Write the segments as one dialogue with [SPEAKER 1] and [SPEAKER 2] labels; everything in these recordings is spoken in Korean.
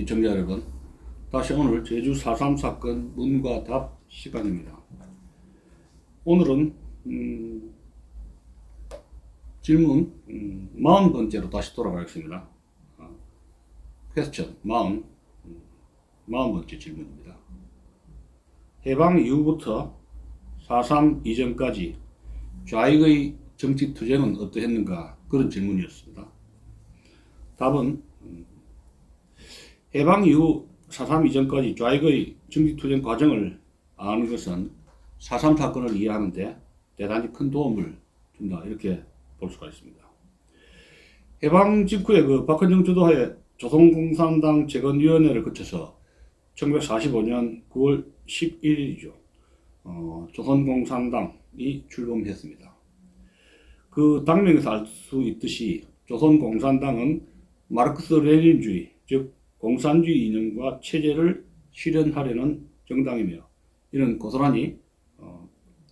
[SPEAKER 1] 시청자 여러분, 다시 오늘 제주 4.3 사건 문과 답 시간입니다. 오늘은 질문 40번째로 다시 돌아가겠습니다. 퀘스천 40번째 질문입니다. 해방 이후부터 4.3 이전까지 좌익의 정치투쟁은 어떠했는가, 그런 질문이었습니다. 답은 해방 이후 4.3 이전까지 좌익의 정치투쟁 과정을 아는 것은 4.3 사건을 이해하는데 대단히 큰 도움을 준다, 이렇게 볼 수가 있습니다. 해방 직후에 박헌정 주도하에 조선공산당 재건위원회를 거쳐서 1945년 9월 11일이죠. 조선공산당이 출범했습니다. 그 당명에서 알 수 있듯이 조선공산당은 마르크스 레닌주의, 즉 공산주의 이념과 체제를 실현하려는 정당이며, 이는 고스란히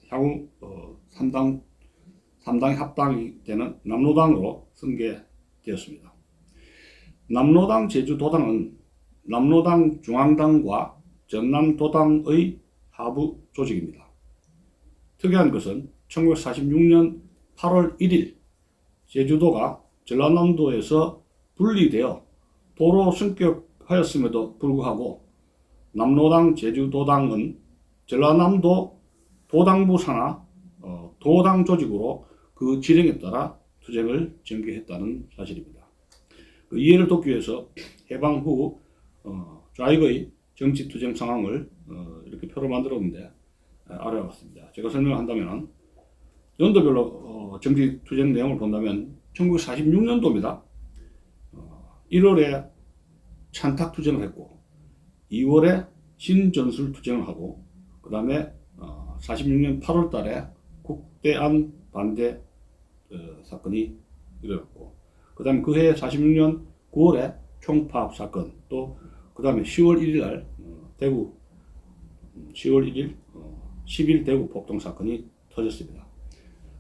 [SPEAKER 1] 향후 3당이 합당이 되는 남로당으로 승계되었습니다. 남로당 제주도당은 남로당 중앙당과 전남도당의 하부 조직입니다. 특이한 것은 1946년 8월 1일 제주도가 전라남도에서 분리되어 도로 승격하였음에도 불구하고 남로당 제주도당은 전라남도 도당부 산하 도당 조직으로 그 지령에 따라 투쟁을 전개했다는 사실입니다. 그 이해를 돕기 위해서 해방 후 좌익의 정치투쟁 상황을 이렇게 표로 만들었는데 알아봤습니다. 제가 설명한다면 연도별로 정치투쟁 내용을 본다면 1946년도입니다. 1월에 찬탁투쟁을 했고 2월에 신전술투쟁을 하고, 그 다음에 46년 8월 달에 국대안 반대 사건이 일어났고, 그 다음에 그해 46년 9월에 총파업 사건, 또 그 다음에 10월 1일 날 대구 10월 1일 10일 대구 폭동 사건이 터졌습니다.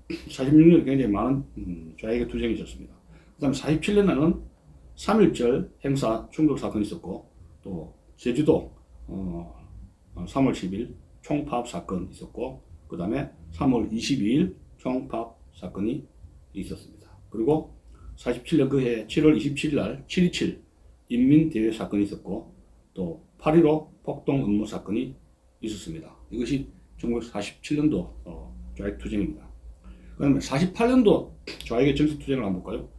[SPEAKER 1] 46년에 굉장히 많은 좌익의 투쟁이 있었습니다. 그 다음에 47년에는 3.1절 행사 충돌 사건이 있었고, 또 제주도 3월 10일 총파업 사건이 있었고, 그 다음에 3월 22일 총파업 사건이 있었습니다. 그리고 47년 그해 7월 27일 날 7.27 인민대회 사건이 있었고, 또 8.15 폭동 음모 사건이 있었습니다. 이것이 1947년도 좌익 투쟁입니다. 그 다음에 48년도 좌익의 정치 투쟁을 한번 볼까요?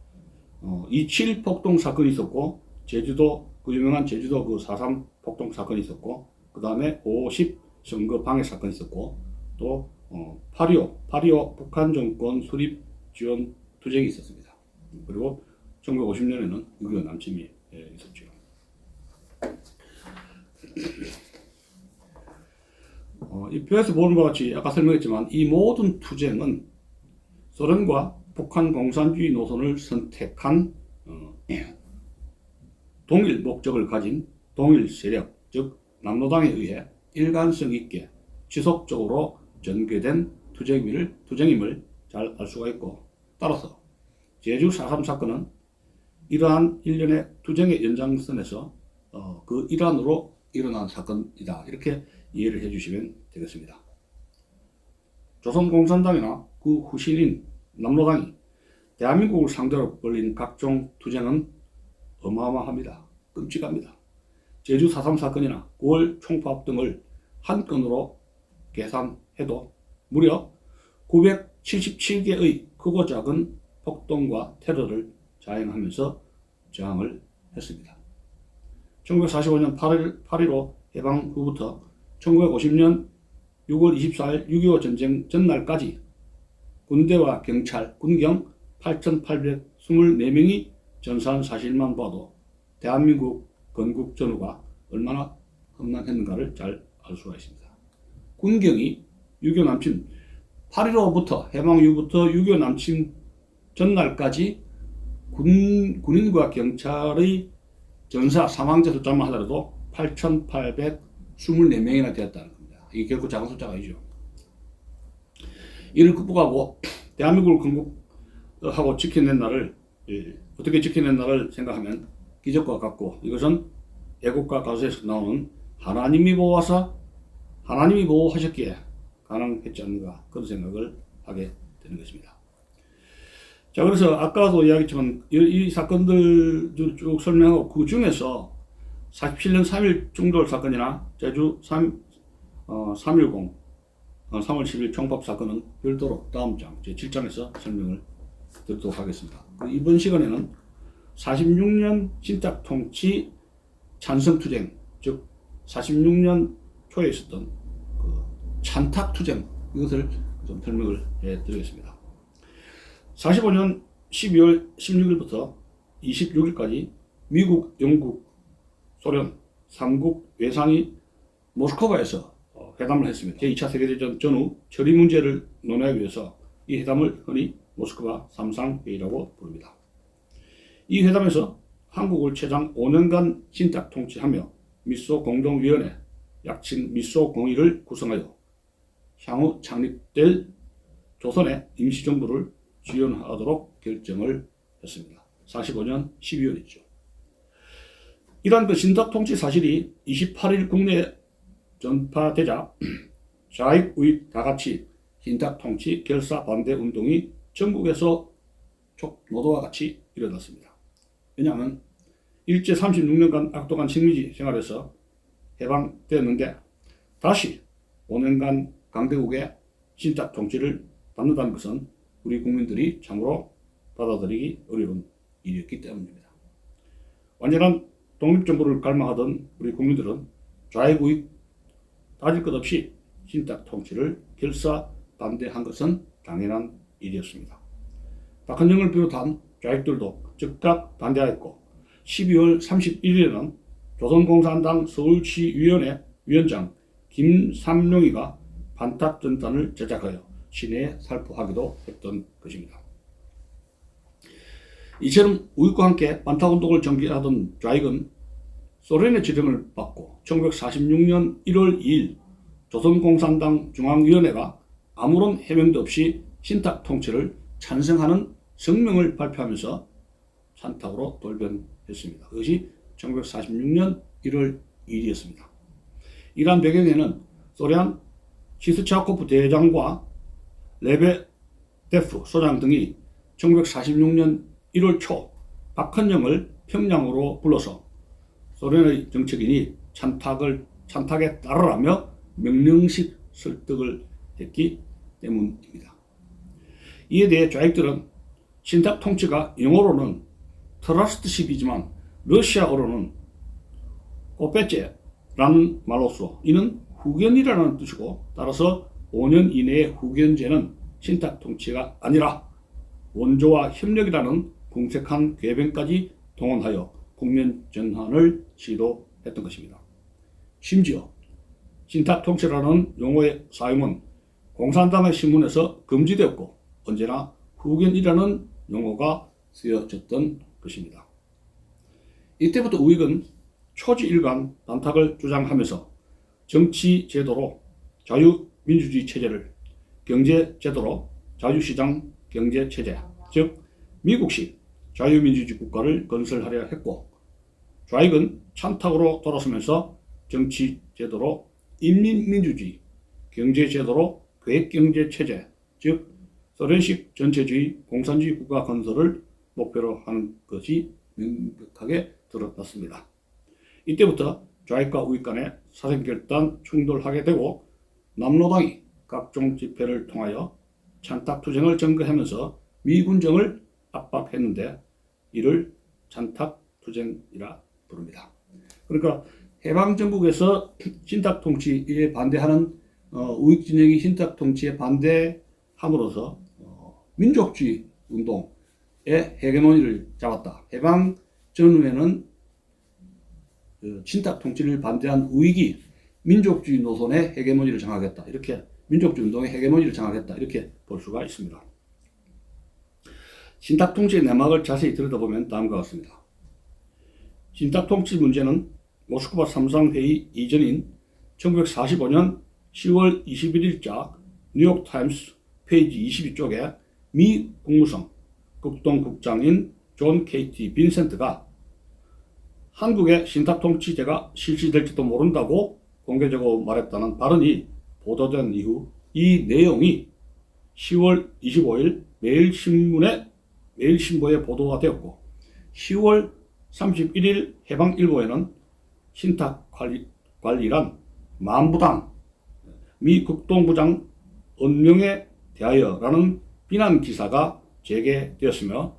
[SPEAKER 1] 2.7 폭동 사건이 있었고, 제주도, 그 유명한 제주도 그 4.3 폭동 사건이 있었고, 그 다음에 5.10 선거 방해 사건이 있었고, 또 8.25 북한 정권 수립 지원 투쟁이 있었습니다. 그리고 1950년에는 6.25 남침이 있었죠. 이 표에서 보는 것과 같이 아까 설명했지만 이 모든 투쟁은 소련과 북한 공산주의 노선을 선택한 동일 목적을 가진 동일 세력, 즉 남로당에 의해 일관성 있게 지속적으로 전개된 투쟁임을 잘 알 수가 있고, 따라서 제주 4.3 사건은 이러한 일련의 투쟁의 연장선에서 그 일환으로 일어난 사건이다, 이렇게 이해를 해주시면 되겠습니다. 조선공산당이나 그 후신인 남로당이 대한민국을 상대로 벌인 각종 투쟁은 어마어마합니다. 끔찍합니다. 제주 4.3 사건이나 9월 총파업 등을 한 건으로 계산해도 무려 977개의 크고 작은 폭동과 테러를 자행하면서 저항을 했습니다. 1945년 8.15 해방 후부터 1950년 6월 24일 6.25 전쟁 전날까지 군대와 경찰, 군경 8,824명이 전사한 사실만 봐도 대한민국 건국 전후가 얼마나 험난했는가를 잘 알 수가 있습니다. 군경이 6.25 남침 8.15부터 해방 이후부터 6.25 남침 전날까지 군인과 경찰의 전사 사망자 숫자만 하더라도 8,824명이나 되었다는 겁니다. 이게 결코 작은 숫자가 아니죠. 이를 극복하고 대한민국을 건국하고 지켜낸 날을 어떻게 지켜낸 날을 생각하면 기적과 같고, 이것은 애국가 가수에서 나오는 하나님이 보호하셨기에 가능했지 않는가, 그런 생각을 하게 되는 것입니다. 자, 그래서 아까도 이야기했지만 이 사건들 쭉 설명하고 그 중에서 47년 3.1 충돌 사건이나 제주 3.10 3월 10일 총밥 사건은 별도로 다음 장 제7장에서 설명을 드리도록 하겠습니다. 이번 시간에는 46년 신탁 통치 찬성투쟁, 즉 46년 초에 있었던 그 찬탁투쟁, 이것을 좀 설명을 해드리겠습니다. 45년 12월 16일부터 26일까지 미국, 영국, 소련 3국 외상이 모스크바에서 회담을 했습니다. 제2차 세계대전 전후 처리 문제를 논의하기 위해서 이 회담을 흔히 모스크바 3상회의라고 부릅니다. 이 회담에서 한국을 최장 5년간 신탁 통치하며 미소 공동위원회, 약칭 미소 공의를 구성하여 향후 창립될 조선의 임시정부를 지원하도록 결정을 했습니다. 45년 12월이죠. 이러한 그 신탁 통치 사실이 28일 국내에 전파되자 좌익 우익 다같이 신탁 통치 결사 반대 운동이 전국에서 촉노도와 같이 일어났습니다. 왜냐하면 일제 36년간 악독한 식민지 생활에서 해방되었는데 다시 5년간 강대국의 신탁 통치를 받는다는 것은 우리 국민들이 참으로 받아들이기 어려운 일이었기 때문입니다. 완전한 독립정부를 갈망하던 우리 국민들은 좌익 우익 따질 것 없이 신탁 통치를 결사 반대한 것은 당연한 일이었습니다. 박헌영을 비롯한 좌익들도 즉각 반대하였고 12월 31일에는 조선공산당 서울시위원회 위원장 김삼룡이가 반탁전단을 제작하여 시내에 살포하기도 했던 것입니다. 이처럼 우익과 함께 반탁운동을 전개하던 좌익은 소련의 지령을 받고 1946년 1월 2일 조선공산당 중앙위원회가 아무런 해명도 없이 신탁 통치를 찬성하는 성명을 발표하면서 찬탁으로 돌변했습니다. 그것이 1946년 1월 2일이었습니다. 이러한 배경에는 소련 시스차코프 대장과 레베데프 소장 등이 1946년 1월 초 박헌영을 평양으로 불러서 소련의 정책인이 찬탁에 따르라며 명령식 설득을 했기 때문입니다. 이에 대해 좌익들은 신탁 통치가 영어로는 트러스트십이지만 러시아어로는 꼬빼제라는 말로써 이는 후견이라는 뜻이고, 따라서 5년 이내의 후견제는 신탁 통치가 아니라 원조와 협력이라는 궁색한 궤변까지 동원하여 국면 전환을 시도했던 것입니다. 심지어 신탁 통치라는 용어의 사용은 공산당의 신문에서 금지되었고 언제나 후견이라는 용어가 쓰여졌던 것입니다. 이때부터 우익은 초지일관 반탁을 주장하면서 정치 제도로 자유민주주의 체제를, 경제 제도로 자유시장 경제 체제, 즉 미국식 자유민주주의 국가를 건설하려 했고, 좌익은 찬탁으로 돌아서면서 정치 제도로 인민민주주의, 경제 제도로 계획경제 체제, 즉 소련식 전체주의 공산주의 국가 건설을 목표로 하는 것이 명백하게 드러났습니다. 이때부터 좌익과 우익 간에 사생결단 충돌하게 되고 남로당이 각종 집회를 통하여 찬탁투쟁을 전개하면서 미군정을 압박했는데 이를 찬탁투쟁이라 부릅니다. 그러니까 해방전국에서 신탁통치에 반대하는 우익 진영이 신탁통치에 반대함으로써 민족주의 운동의 헤게모니를 잡았다. 해방 전후에는 신탁통치를 반대한 우익이 민족주의 노선의 헤게모니를 장악했다. 이렇게 민족주의 운동의 헤게모니를 장악했다. 이렇게 볼 수가 있습니다. 신탁통치의 내막을 자세히 들여다보면 다음과 같습니다. 신탁통치 문제는 모스크바 3상회의 이전인 1945년 10월 21일자 뉴욕타임스 페이지 22쪽에 미 국무성 극동국장인 존 케이티 빈센트가 한국의 신탁통치제가 실시될지도 모른다고 공개적으로 말했다는 발언이 보도된 이후 이 내용이 10월 25일 매일신보에 보도가 되었고 10월 31일 해방일보에는 신탁관리란 만부당 미 국동부장 언명에 대하여라는 비난 기사가 제기되었으며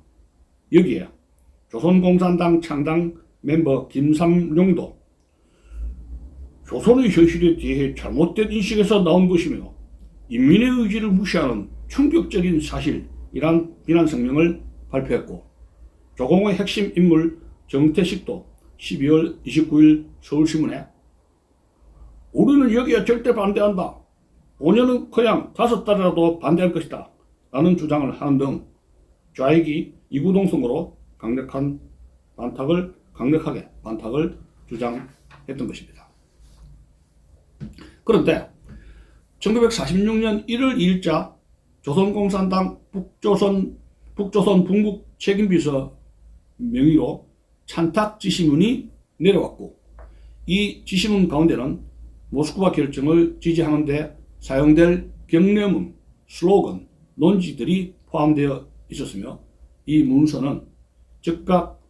[SPEAKER 1] 여기에 조선공산당 창당 멤버 김삼룡도 조선의 현실에 대해 잘못된 인식에서 나온 것이며 인민의 의지를 무시하는 충격적인 사실이란 비난 성명을 발표했고 조공의 핵심 인물 정태식도 12월 29일 서울신문에 우리는 여기에 절대 반대한다. 5년은 그냥 5달이라도 반대할 것이다. 라는 주장을 하는 등 좌익이 이구동성으로 강력하게 반탁을 주장했던 것입니다. 그런데 1946년 1월 2일자 조선공산당 북조선 분국 책임비서 명의로 찬탁 지시문이 내려왔고 이 지시문 가운데는 모스크바 결정을 지지하는 데 사용될 격려문, 슬로건, 논지들이 포함되어 있었으며 이 문서는 즉각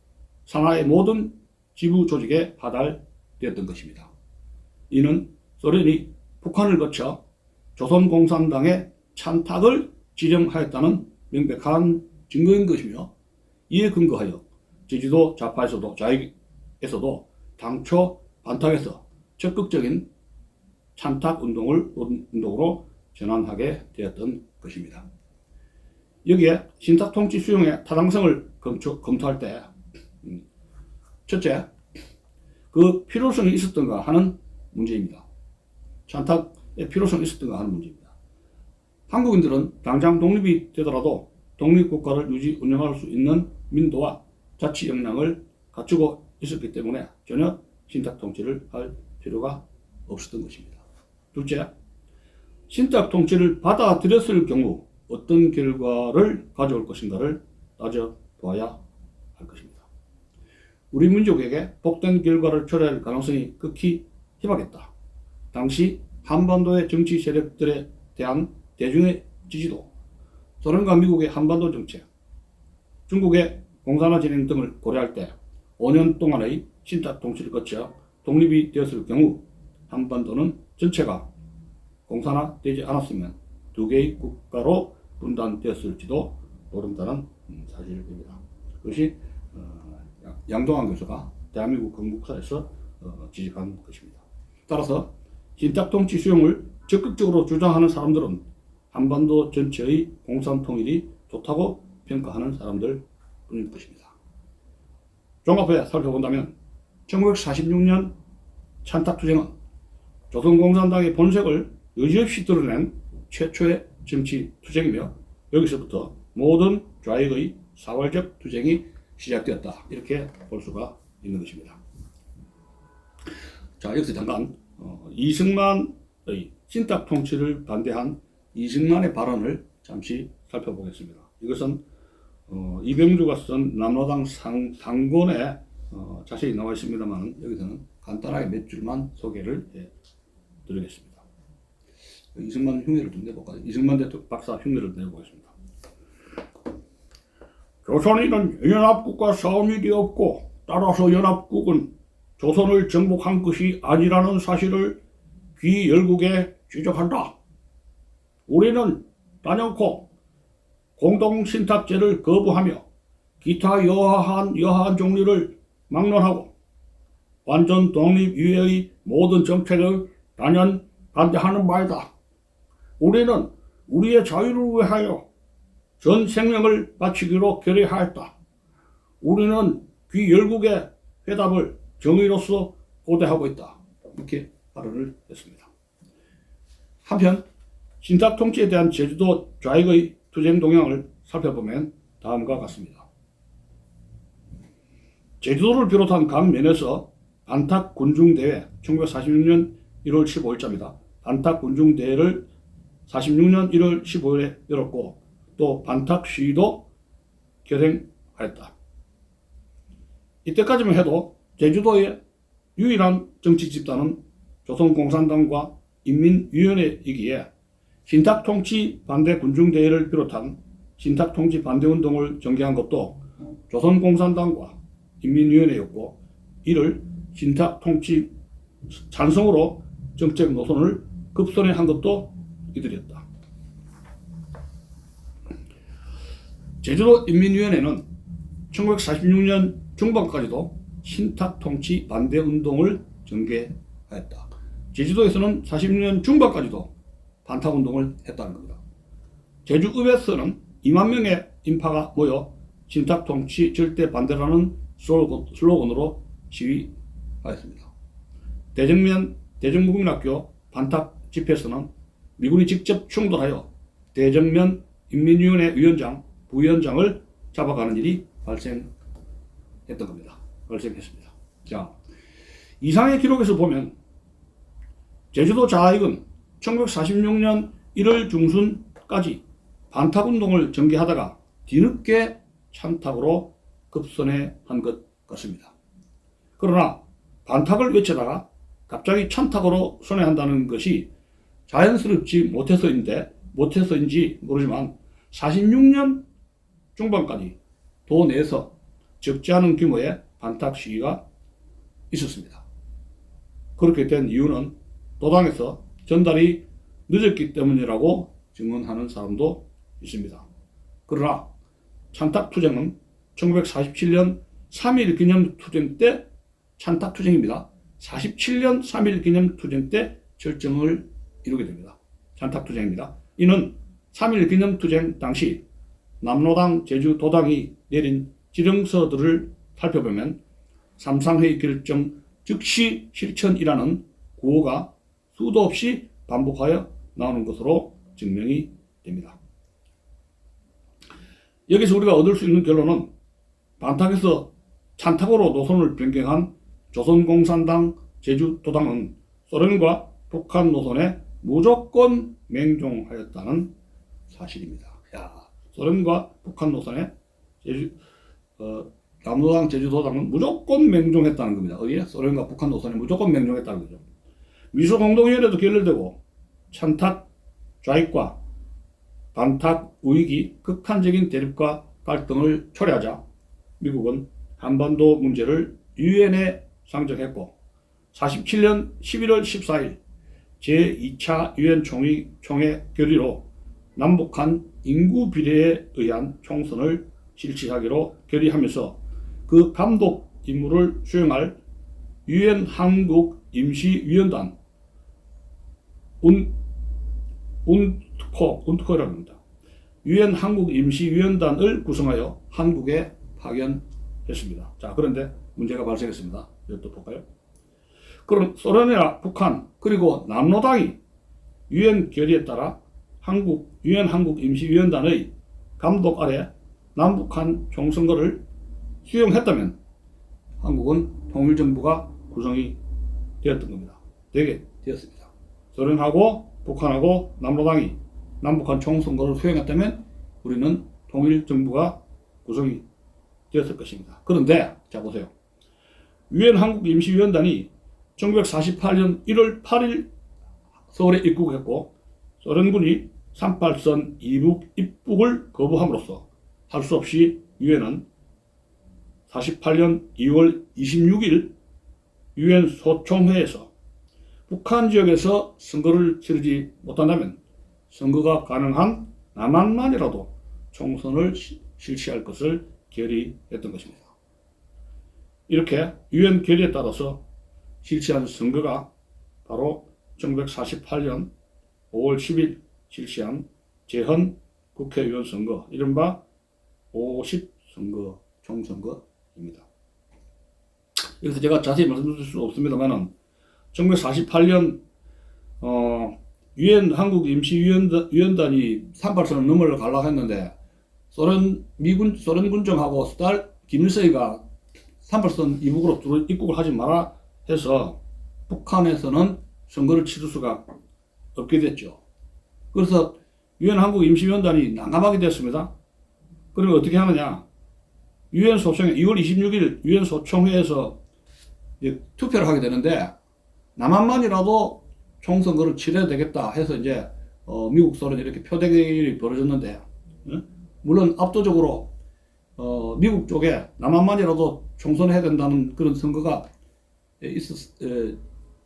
[SPEAKER 1] 산하의 모든 지부 조직에 하달되었던 것입니다. 이는 소련이 북한을 거쳐 조선공산당의 찬탁을 지령하였다는 명백한 증거인 것이며 이에 근거하여 제주도 좌파에서도 좌익에서도 당초 반탁에서 적극적인 찬탁 운동으로 전환하게 되었던 것입니다. 여기에 신탁통치 수용의 타당성을 검토할 때 첫째, 그 필요성이 있었던가 하는 문제입니다. 찬탁의 필요성이 있었던가 하는 문제입니다. 한국인들은 당장 독립이 되더라도 독립국가를 운영할 수 있는 민도와 자치 역량을 갖추고 있었기 때문에 전혀 신탁통치를 할 필요가 없었던 것입니다. 둘째, 신탁통치를 받아들였을 경우 어떤 결과를 가져올 것인가를 따져보아야 할 것입니다. 우리 민족에게 복된 결과를 초래할 가능성이 극히 희박했다. 당시 한반도의 정치 세력들에 대한 대중의 지지도, 소련과 미국의 한반도 정책, 중국의 공산화 진행 등을 고려할 때 5년 동안의 신탁통치를 거쳐 독립이 되었을 경우 한반도는 전체가 공산화되지 않았으면 두 개의 국가로 분단되었을지도 모른다는 사실입니다. 그것이 양동환 교수가 대한민국 건국사에서 지적한 것입니다. 따라서 신탁통치 수용을 적극적으로 주장하는 사람들은 한반도 전체의 공산통일이 좋다고 평가하는 사람들 뿐일 것입니다. 종합해 살펴본다면 1946년 찬탁투쟁은 조선공산당의 본색을 여지없이 드러낸 최초의 정치 투쟁이며 여기서부터 모든 좌익의 사활적 투쟁이 시작되었다. 이렇게 볼 수가 있는 것입니다. 자, 여기서 잠깐 이승만의 신탁통치를 반대한 이승만의 발언을 잠시 살펴보겠습니다. 이것은 이병주가 쓴 남로당 상권에 자세히 나와 있습니다만 여기서는 간단하게 몇 줄만 소개를 해드리겠습니다. 이승만 흉내를 좀 내볼까요? 이승만 박사 흉내를 내보겠습니다. 조선인은 연합국과 싸운 일이 없고 따라서 연합국은 조선을 정복한 것이 아니라는 사실을 귀열국에 지적한다. 우리는 단연코 공동신탁제를 거부하며 기타 여하한 종류를 막론하고 완전 독립 이외의 모든 정책을 단연 반대하는 바이다. 우리는 우리의 자유를 위하여 전 생명을 바치기로 결의하였다. 우리는 귀열국의 회답을 정의로서 고대하고 있다. 이렇게 발언을 했습니다. 한편 신탁통치에 대한 제주도 좌익의 투쟁 동향을 살펴보면 다음과 같습니다. 제주도를 비롯한 각 면에서 반탁군중대회 1946년 1월 15일자입니다. 반탁군중대회를 46년 1월 15일에 열었고 또 반탁시위도 결행하였다. 이때까지만 해도 제주도의 유일한 정치 집단은 조선공산당과 인민위원회이기에 신탁통치 반대 군중대회를 비롯한 신탁통치 반대운동을 전개한 것도 조선공산당과 인민위원회였고, 이를 신탁통치 찬성으로 정책 노선을 급선회한 것도 이들이었다. 제주도 인민위원회는 1946년 중반까지도 신탁통치 반대운동을 전개하였다. 제주도에서는 46년 중반까지도 반탁운동을 했다는 겁니다. 제주읍에서는 2만 명의 인파가 모여 신탁통치 절대 반대라는 슬로건으로 시위하였습니다. 대정국민학교 반탁 집회에서는 미군이 직접 충돌하여 대정면 인민위원회 위원장, 부위원장을 잡아가는 일이 발생했던 겁니다. 발생했습니다. 자, 이상의 기록에서 보면 제주도 자익은 1946년 1월 중순까지 반탁운동을 전개하다가 뒤늦게 찬탁으로 급선회한 것 같습니다. 그러나 반탁을 외치다가 갑자기 찬탁으로 선회한다는 것이 자연스럽지 못해서인지 모르지만 46년 중반까지 도 내에서 적지 않은 규모의 반탁 시위가 있었습니다. 그렇게 된 이유는 도당에서 전달이 늦었기 때문이라고 증언하는 사람도 있습니다. 그러나 찬탁투쟁은 1947년 3.1 기념투쟁 때 찬탁투쟁입니다. 47년 3.1 기념투쟁 때 절정을 이루게 됩니다. 찬탁투쟁입니다. 이는 3.1 기념투쟁 당시 남로당 제주도당이 내린 지령서들을 살펴보면 삼상회의 결정 즉시 실천이라는 구호가 수도 없이 반복하여 나오는 것으로 증명이 됩니다. 여기서 우리가 얻을 수 있는 결론은 반탁에서 찬탁으로 노선을 변경한 조선공산당 제주도당은 소련과 북한 노선에 무조건 맹종하였다는 사실입니다. 소련과 북한 노선에 남로당 제주도당은 무조건 맹종했다는 겁니다. 어디에? 소련과 북한 노선에 무조건 맹종했다는 거죠. 미소공동위원회도 결렬되고 찬탁 좌익과 반탁 우익이 극한적인 대립과 갈등을 초래하자 미국은 한반도 문제를 유엔에 상정했고 47년 11월 14일 제2차 유엔 총회 결의로 남북한 인구 비례에 의한 총선을 실시하기로 결의하면서 그 감독 임무를 수행할 유엔 한국 임시위원단 운트코라고 합니다. 유엔 한국 임시위원단을 구성하여 한국에 파견했습니다. 자, 그런데 문제가 발생했습니다. 이것도 볼까요? 그럼 소련이나 북한 그리고 남로당이 유엔 결의에 따라 유엔 한국 임시위원단의 감독 아래 남북한 총선거를 수용했다면 한국은 통일정부가 구성이 되었던 겁니다. 되게 되었습니다. 소련하고 북한하고 남로당이 남북한 총선거를 수행했다면 우리는 통일정부가 구성이 되었을 것입니다. 그런데 자 보세요. 유엔 한국 임시위원단이 1948년 1월 8일 서울에 입국했고 소련군이 38선 이북 입국을 거부함으로써 할 수 없이 유엔은 48년 2월 26일 유엔 소총회에서 북한 지역에서 선거를 치르지 못한다면 선거가 가능한 남한만이라도 총선을 실시할 것을 결의했던 것입니다. 이렇게 유엔 결의에 따라서 실시한 선거가 바로 1948년 5월 10일 실시한 제헌 국회의원 선거, 이른바 50선거 총선거입니다. 여기서 제가 자세히 말씀드릴 수 없습니다만 1948년 유엔 한국 임시위원단이 38선을 넘어가려고 했는데 소련 군정하고 스탈 김일성이가 38선 이북으로 입국을 하지 마라 해서 북한에서는 선거를 치를 수가 없게 됐죠. 그래서 유엔 한국 임시위원단이 난감하게 됐습니다. 그러면 어떻게 하느냐? 유엔 소총회 2월 26일 유엔 소총회에서 이제 투표를 하게 되는데 남한만이라도 총선거를 치러야 되겠다 해서 이제 미국 소련 이렇게 표대결이 벌어졌는데 물론 압도적으로 미국 쪽에 남한만이라도 총선해야 된다는 그런 선거가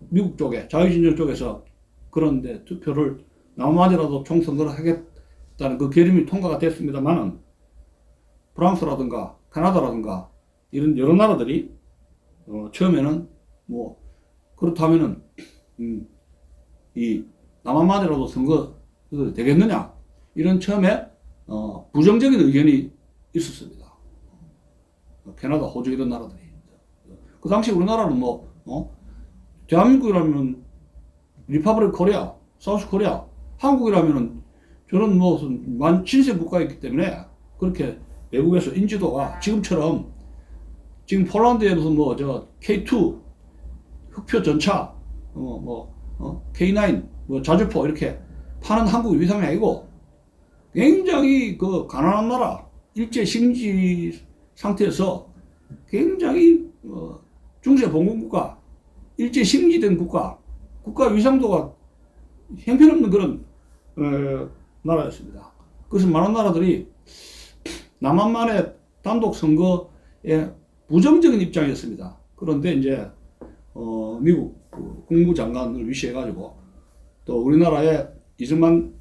[SPEAKER 1] 미국 쪽에 자유진영 쪽에서 그런데 투표를 남한만이라도 총선거를 하겠다는 그 결의문이 통과가 됐습니다만은 프랑스라든가 캐나다라든가 이런 여러 나라들이 처음에는 뭐 그렇다면은 이 남한만이라도 선거 되겠느냐 이런 처음에 부정적인 의견이 있었습니다. 캐나다, 호주 이런 나라들이. 그 당시 우리나라는 대한민국이라면 리퍼블릭 코리아, 사우스 코리아, 한국이라면은 저런 무슨 신생 국가였기 때문에 그렇게 외국에서 인지도가 지금처럼 지금 폴란드에 무슨 K2 흑표 전차, K9 자주포 이렇게 파는 한국 위상이 아니고 굉장히 그 가난한 나라 일제 식민지 상태에서 굉장히 중세 봉건국가 일제 식민지된 국가 위상도가 형편없는 그런 나라였습니다. 그래서 많은 나라들이 남한만의 단독 선거에 부정적인 입장이었습니다. 그런데 이제 미국 국무장관을 위시해가지고 또 우리나라의 이승만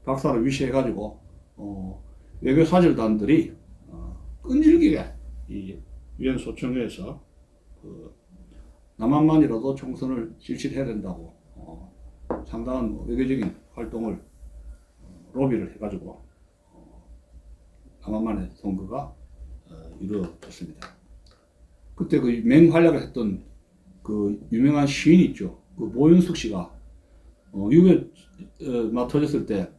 [SPEAKER 1] 박사를 위시해가지고 외교 사절단들이 끈질기게 이 유엔 소총회에서 남한만이라도 총선을 실시해야 된다고 상당한 외교적인 활동을 로비를 해가지고 남한만의 선거가 이루어졌습니다. 그때 그 맹활약을 했던 그 유명한 시인 있죠. 그 모윤숙 씨가 6.25가 터졌을 때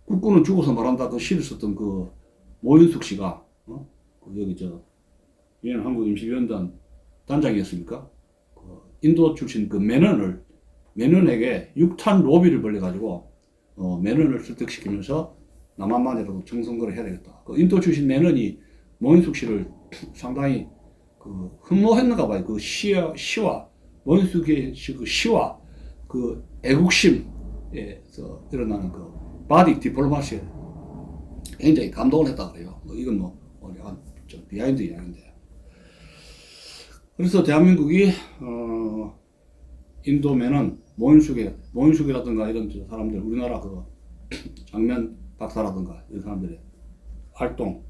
[SPEAKER 1] 국군은 죽어서 말한다 그 시를 썼던 그 모윤숙 씨가 여기 유엔 한국임시위원단 단장이었습니까? 그 인도 출신 그 메넌에게 6탄 로비를 벌려가지고 메넌을 설득시키면서 남한만이라도 총선거를 해야 되겠다. 그 인도 출신 메넌이 모윤숙 씨를 상당히 그 흠모했는가 봐요. 그 시와 모윤숙의 그 시와 그 애국심에서 일어나는 그 바디 디플로마시에 굉장히 감동을 했다 그래요. 이건 약간 좀 비하인드 이야기인데. 그래서 대한민국이 인도면은 모윤숙이라든가 이런 사람들 우리나라 그 장면 박사라든가 이런 사람들의 활동,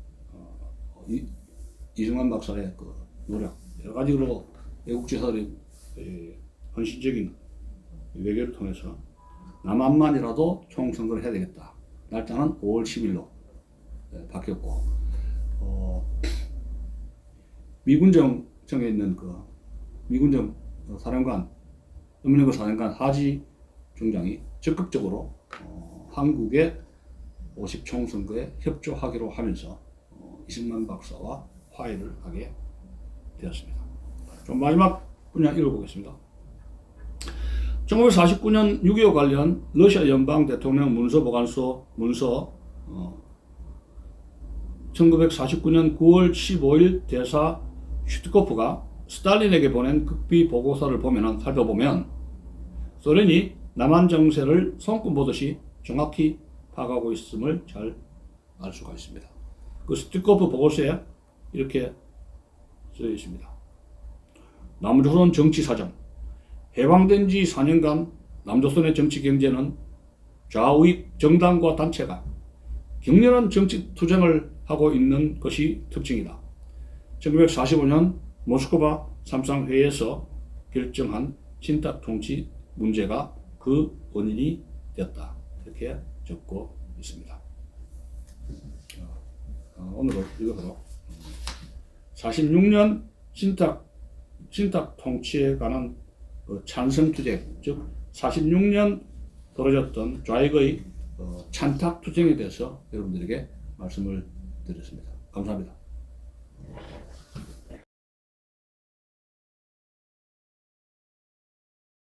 [SPEAKER 1] 이승만 박사의 그 노력 여러 가지로 애국지사들이 헌신적인 외교를 통해서 남한만이라도 총선거를 해야 되겠다. 날짜는 5월 10일로 바뀌었고 미군정청에 있는 그 미군정 사령관 음력의 사령관 하지 중장이 적극적으로 한국의 50 총선거에 협조하기로 하면서 이승만 박사와 화해를 하게 되었습니다. 좀 마지막 분량 읽어보겠습니다. 1949년 6.25 관련 러시아 연방 대통령 문서보관소 문서 1949년 9월 15일 대사 슈트코프가 스탈린에게 보낸 극비 보고서를 살펴보면 소련이 남한 정세를 손금 보듯이 정확히 파악하고 있음을 잘 알 수가 있습니다. 그 슈트코프 보고서에 이렇게 쓰여 있습니다. 남조선 정치사정 해방된 지 4년간 남조선의 정치 경제는 좌우익 정당과 단체가 격렬한 정치 투쟁을 하고 있는 것이 특징이다. 1945년 모스크바 삼상회의에서 결정한 친탁 통치 문제가 그 원인이 되었다. 이렇게 적고 있습니다. 오늘은 이것으로 46년 친탁 통치에 관한 찬성 투쟁, 즉 46년 벌어졌던 좌익의 찬탁 투쟁에 대해서 여러분들에게 말씀을 드렸습니다. 감사합니다.